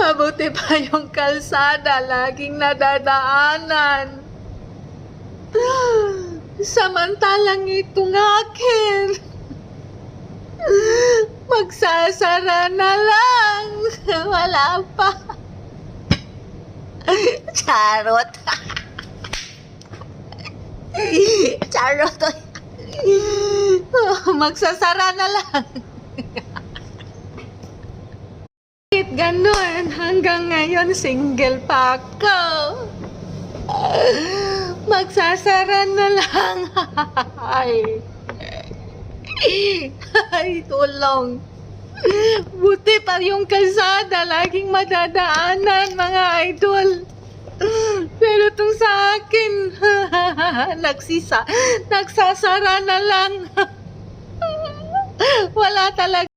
Mabuti pa yung kalsada laging nadadaanan. Samantalang itong akin, magsasara na lang. Wala pa. Charot. Charot. Magsasara na lang. Bakit ganun? Hanggang ngayon single pa ako. Magsasara na lang. Ay, tulong. Buti pa yung kalsada, laging madadaanan, mga idol. Pero itong sa akin, nagsasara na lang. Wala talaga.